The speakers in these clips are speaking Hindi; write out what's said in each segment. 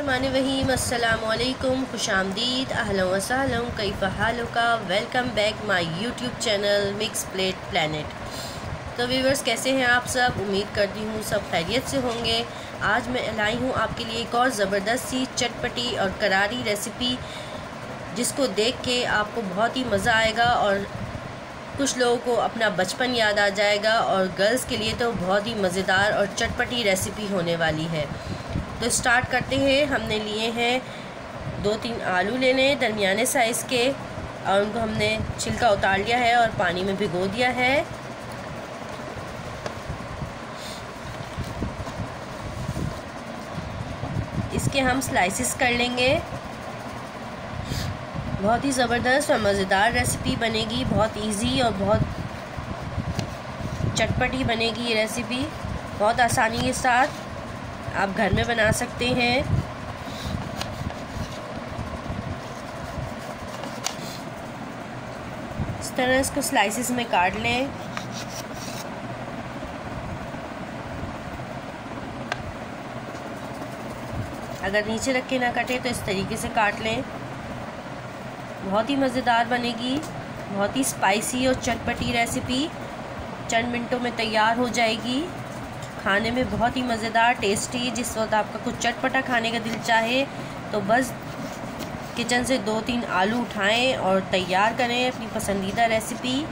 बिस्मिल्लाहिर्रहमानिर्रहीम। अस्सलामुअलैकुम, खुशामदीद, अहलन व सहलन, कैफ़ हालुका। Welcome back my YouTube channel mix plate planet. तो व्यूअर्स, कैसे हैं आप सब? उम्मीद करती हूँ सब खैरियत से होंगे। आज मैं लाई हूँ आपके लिए एक और ज़बरदस्त सी चटपटी और करारी रेसिपी, जिसको देख के आपको बहुत ही मज़ा आएगा और कुछ लोगों को अपना बचपन याद आ जाएगा। और गर्ल्स के लिए तो बहुत ही मज़ेदार और चटपटी रेसिपी होने वाली है। तो स्टार्ट करते हैं। हमने लिए हैं 2-3 आलू लेने दरमियाने साइज़ के, और उनको हमने छिलका उतार लिया है और पानी में भिगो दिया है। इसके हम स्लाइसेस कर लेंगे। बहुत ही ज़बरदस्त और मज़ेदार रेसिपी बनेगी, बहुत इजी और बहुत चटपटी बनेगी ये रेसिपी। बहुत आसानी के साथ आप घर में बना सकते हैं। इस तरह इसको स्लाइसेस में काट लें। अगर नीचे रख के ना काटे तो इस तरीके से काट लें। बहुत ही मज़ेदार बनेगी, बहुत ही स्पाइसी और चटपटी रेसिपी चंद मिनटों में तैयार हो जाएगी। खाने में बहुत ही मज़ेदार, टेस्टी। जिस वक्त आपका कुछ चटपटा खाने का दिल चाहे तो बस किचन से 2-3 आलू उठाएं और तैयार करें अपनी पसंदीदा रेसिपी।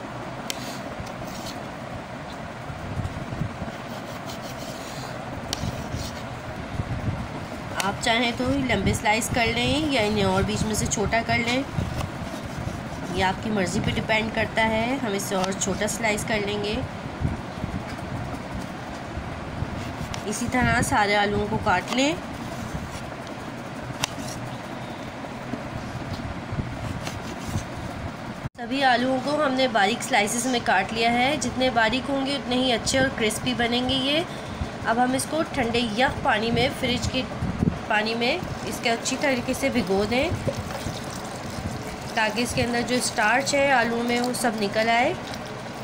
आप चाहें तो लंबे स्लाइस कर लें या इन्हें और बीच में से छोटा कर लें, ये आपकी मर्ज़ी पे डिपेंड करता है। हम इसे और छोटा स्लाइस कर लेंगे। इसी तरह सारे आलूओं को काट लें। सभी आलूओं को हमने बारीक स्लाइसेस में काट लिया है। जितने बारीक होंगे उतने ही अच्छे और क्रिस्पी बनेंगे ये। अब हम इसको ठंडे यख पानी में, फ्रिज के पानी में इसके अच्छी तरीके से भिगो दें, ताकि इसके अंदर जो स्टार्च है आलू में वो सब निकल आए।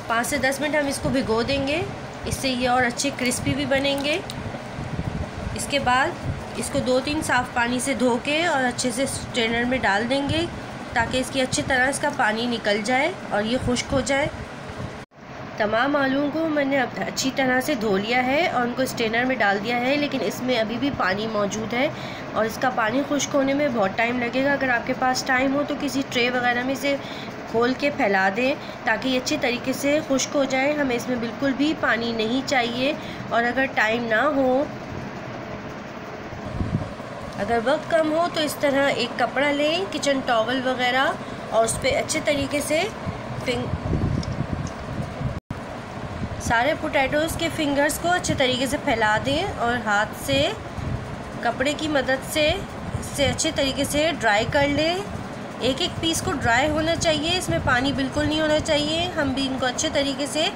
5 से 10 मिनट हम इसको भिगो देंगे, इससे ये और अच्छे क्रिस्पी भी बनेंगे। इसके बाद इसको 2-3 साफ़ पानी से धो के और अच्छे से स्ट्रेनर में डाल देंगे, ताकि इसकी अच्छी तरह इसका पानी निकल जाए और ये खुश्क हो जाए। तमाम आलूओं को मैंने अच्छी तरह से धो लिया है और उनको स्ट्रेनर में डाल दिया है, लेकिन इसमें अभी भी पानी मौजूद है और इसका पानी खुश्क होने में बहुत टाइम लगेगा। अगर आपके पास टाइम हो तो किसी ट्रे वगैरह में से खोल के फैला दें, ताकि ये अच्छी तरीके से खुश्क हो जाए। हमें इसमें बिल्कुल भी पानी नहीं चाहिए। और अगर टाइम ना हो, अगर वक्त कम हो, तो इस तरह एक कपड़ा लें, किचन टॉवल वगैरह, और उस पर अच्छे तरीके से सारे पोटैटोज़ के फिंगर्स को अच्छे तरीके से फैला दें और हाथ से कपड़े की मदद से इसे अच्छे तरीके से ड्राई कर लें। एक एक पीस को ड्राई होना चाहिए, इसमें पानी बिल्कुल नहीं होना चाहिए। हम भी इनको अच्छे तरीके से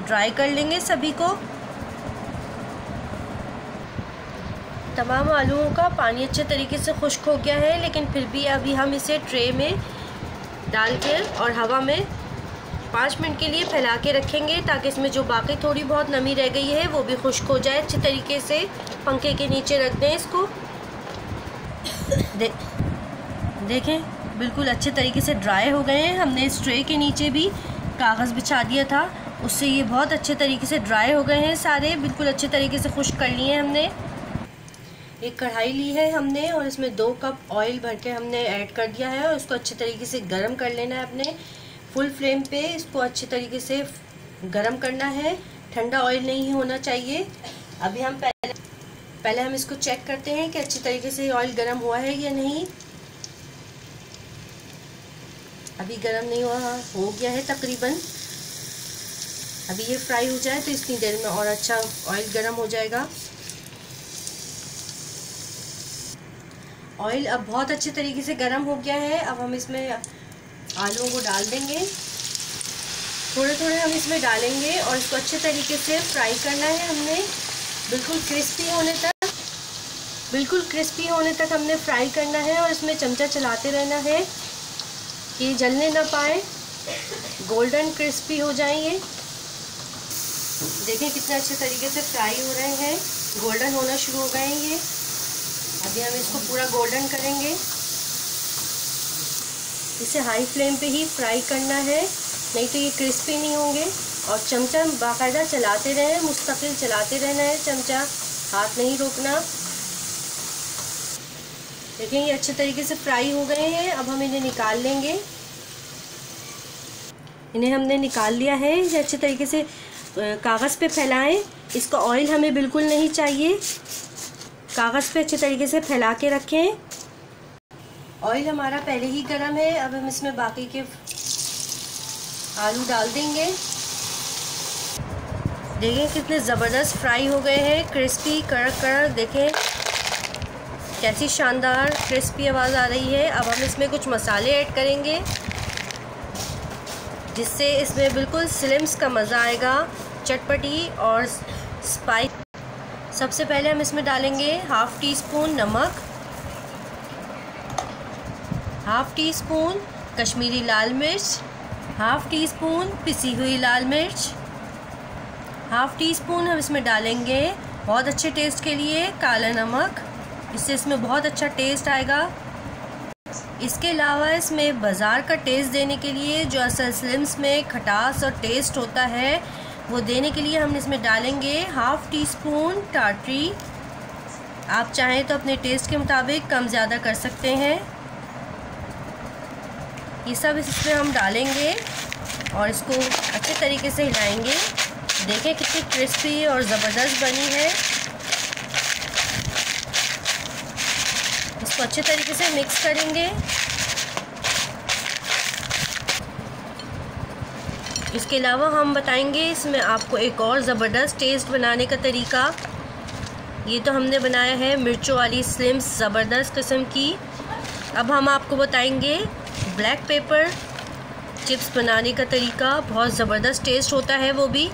ड्राई कर लेंगे सभी को। तमाम आलूओं का पानी अच्छे तरीके से खुश्क हो गया है, लेकिन फिर भी अभी हम इसे ट्रे में डाल के और हवा में 5 मिनट के लिए फैला के रखेंगे, ताकि इसमें जो बाकी थोड़ी बहुत नमी रह गई है वो भी खुश्क हो जाए अच्छे तरीके से। पंखे के नीचे रख दें इसको। देखें, बिल्कुल अच्छे तरीके से ड्राई हो गए हैं। हमने इस ट्रे के नीचे भी कागज़ बिछा दिया था, उससे ये बहुत अच्छे तरीके से ड्राई हो गए हैं सारे, बिल्कुल अच्छे तरीके से खुश्क कर लिए हैं। हमने एक कढ़ाई ली है हमने, और इसमें 2 कप ऑयल भर के हमने ऐड कर दिया है और उसको अच्छे तरीके से गर्म कर लेना है। अपने फुल फ्लेम पे इसको अच्छे तरीके से गर्म करना है। ठंडा ऑयल नहीं होना चाहिए। अभी हम पहले हम इसको चेक करते हैं कि अच्छी तरीके से ऑयल गर्म हुआ है या नहीं। अभी गर्म नहीं हुआ, हो गया है तकरीबन। अभी ये फ्राई हो जाए तो इतनी देर में और अच्छा ऑयल गर्म हो जाएगा। ऑयल अब बहुत अच्छे तरीके से गर्म हो गया है। अब हम इसमें आलूओं को डाल देंगे। थोड़े थोड़े हम इसमें डालेंगे और इसको अच्छे तरीके से फ्राई करना है हमने, बिल्कुल क्रिस्पी होने तक हमने फ्राई करना है। और इसमें चमचा चलाते रहना है कि जलने ना पाए, गोल्डन क्रिस्पी हो जाए ये। देखिए कितने अच्छे तरीके से फ्राई हो रहे हैं, गोल्डन होना शुरू हो गए हैं ये। अभी हम इसको पूरा गोल्डन करेंगे। इसे हाई फ्लेम पे ही फ्राई करना है, नहीं तो ये क्रिस्पी नहीं होंगे। और चमचा बाकायदा चलाते रहें, मुस्तकिल चलाते रहना है चमचा, हाथ नहीं रोकना। देखिए ये अच्छे तरीके से फ्राई हो गए हैं। अब हम इन्हें निकाल लेंगे। इन्हें हमने निकाल लिया है। इसे अच्छे तरीके से कागज़ पे फैलाएं। इसका ऑयल हमें बिल्कुल नहीं चाहिए। कागज़ पे अच्छे तरीके से फैला के रखें। ऑयल हमारा पहले ही गर्म है। अब हम इसमें बाकी के आलू डाल देंगे। देखें कितने ज़बरदस्त फ्राई हो गए हैं, क्रिस्पी कड़क कड़क। देखें कैसी शानदार क्रिस्पी आवाज़ आ रही है। अब हम इसमें कुछ मसाले ऐड करेंगे जिससे इसमें बिल्कुल स्लिम्स का मज़ा आएगा, चटपटी और स्पाइस। सबसे पहले हम इसमें डालेंगे हाफ़ टी स्पून नमक, हाफ़ टी स्पून कश्मीरी लाल मिर्च, हाफ़ टी स्पून पिसी हुई लाल मिर्च, हाफ़ टी स्पून हम इसमें डालेंगे बहुत अच्छे टेस्ट के लिए काला नमक, इससे इसमें बहुत अच्छा टेस्ट आएगा। इसके अलावा इसमें बाज़ार का टेस्ट देने के लिए जो असल स्लिम्स में खटास और टेस्ट होता है वो देने के लिए हम इसमें डालेंगे हाफ़ टी स्पून टाटरी। आप चाहें तो अपने टेस्ट के मुताबिक कम ज़्यादा कर सकते हैं। ये सब इसमें हम डालेंगे और इसको अच्छे तरीके से हिलाएंगे। देखें कितनी क्रिस्पी और ज़बरदस्त बनी है। इसको अच्छे तरीके से मिक्स करेंगे। इसके अलावा हम बताएंगे इसमें आपको एक और ज़बरदस्त टेस्ट बनाने का तरीका। ये तो हमने बनाया है मिर्चों वाली स्लिम्स ज़बरदस्त किस्म की। अब हम आपको बताएंगे ब्लैक पेपर चिप्स बनाने का तरीका। बहुत ज़बरदस्त टेस्ट होता है वो भी।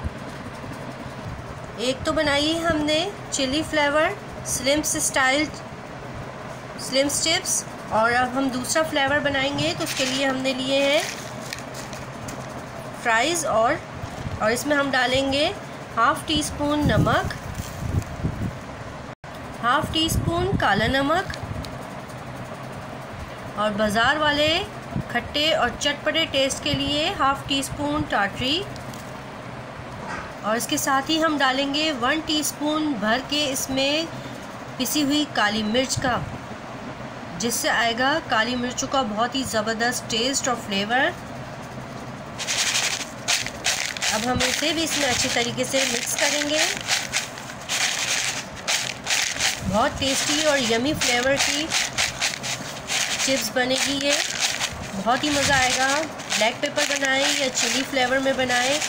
एक तो बनाई है हमने chilli flavour slims style slims chips, और अब हम दूसरा फ्लेवर बनाएंगे तो उसके लिए हमने लिए हैं फ्राइज़। और इसमें हम डालेंगे हाफ़ टी स्पून नमक, हाफ़ टी स्पून काला नमक और बाज़ार वाले खट्टे और चटपटे टेस्ट के लिए हाफ़ टी स्पून टाटरी। और इसके साथ ही हम डालेंगे 1 टीस्पून भर के इसमें पिसी हुई काली मिर्च का, जिससे आएगा काली मिर्चों का बहुत ही ज़बरदस्त टेस्ट और फ्लेवर। अब हम इसे भी इसमें अच्छी तरीके से मिक्स करेंगे। बहुत टेस्टी और यमी फ्लेवर की चिप्स बनेगी ये, बहुत ही मज़ा आएगा। ब्लैक पेपर बनाएं या चिली फ्लेवर में बनाएं,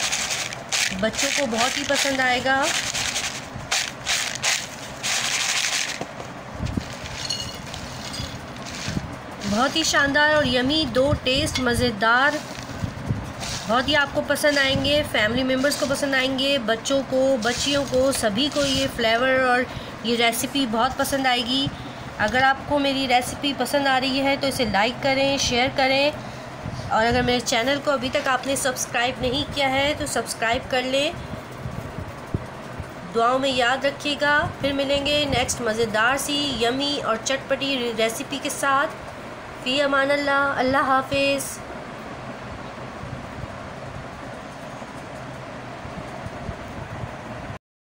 बच्चों को बहुत ही पसंद आएगा। बहुत ही शानदार और यमी दो टेस्ट मज़ेदार, बहुत ही आपको पसंद आएंगे, फैमिली मेम्बर्स को पसंद आएंगे, बच्चों को बच्चियों को सभी को ये फ्लेवर और ये रेसिपी बहुत पसंद आएगी। अगर आपको मेरी रेसिपी पसंद आ रही है तो इसे लाइक करें, शेयर करें, और अगर मेरे चैनल को अभी तक आपने सब्सक्राइब नहीं किया है तो सब्सक्राइब कर लें। दुआओं में याद रखिएगा। फिर मिलेंगे नेक्स्ट मज़ेदार सी यमी और चटपटी रेसिपी के साथ। फ़ी अमान अल्लाह। अल्लाह हाफ़िज़।